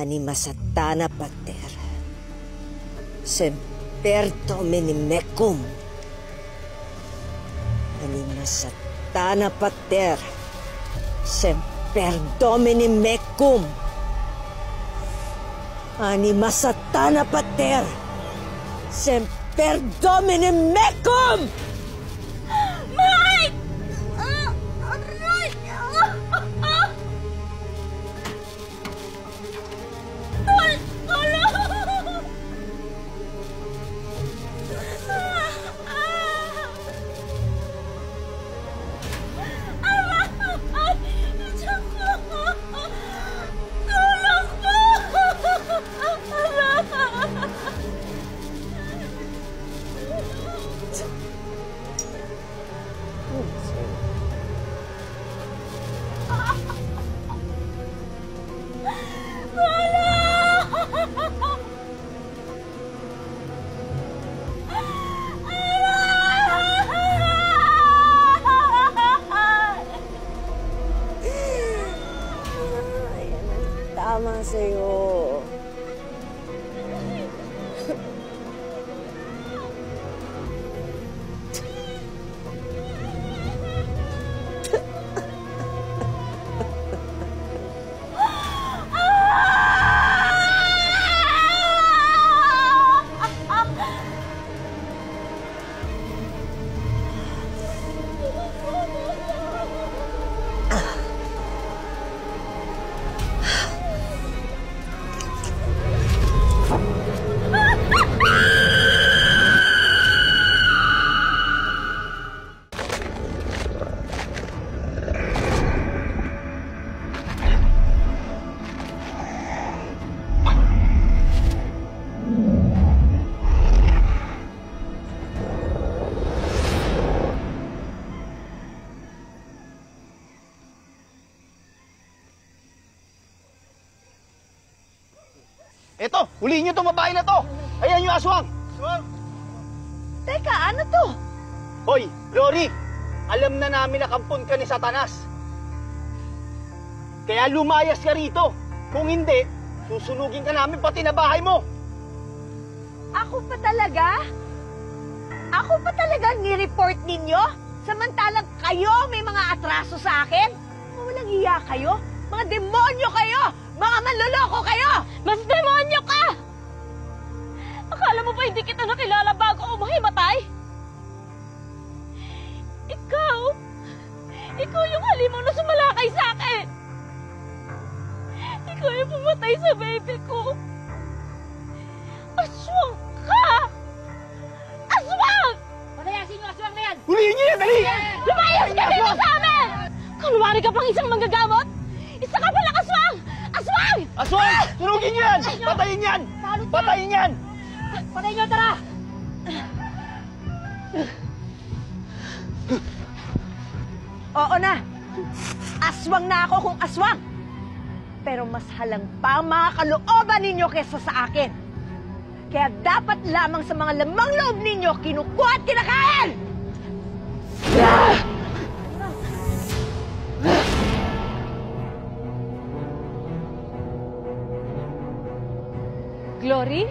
Anima satana pater, semper domini mecum. Anima satana pater, semper domini mecum. Anima satana pater, semper domini mecum. Mike! Aray! Tulong! Tama sa'yo. Eto, huliin niyo itong babae na to! Ayan yung aswang! Aswang! Teka, ano to? Hoy, Glory! Alam na namin na kampon ka ni Satanas. Kaya lumayas ka rito. Kung hindi, susunugin ka namin pati na bahay mo. Ako pa talaga? Ako pa talaga ni-report ninyo? Samantalang kayo may mga atraso sa akin? Walang hiya kayo? Mga demonyo kayo! Mga manloloko kayo! Mas demonyo ka! Akala mo ba hindi kita nakilala bago ako mahimatay? Ikaw yung halimaw na sumalakay sa akin! Ikaw yung pumatay sa baby ko! Aswang ka! Aswang! Palayasin yung aswang na yan! Huliin niyo yan! Dali! Lumayas ka dito sa amin! Kunwari ka pang isang manggagamot? Isa ka palang aswang! Aswang! Aswang! Sunugin niyo yan! Patayin yan! Patayin yan! Patayin nyo, tara! Oo na! Aswang na ako kung aswang! Pero mas halang pa ang mga kalooban ninyo kesa sa akin. Kaya dapat lamang sa mga lamang loob ninyo kinukuha at kinakain! Glory?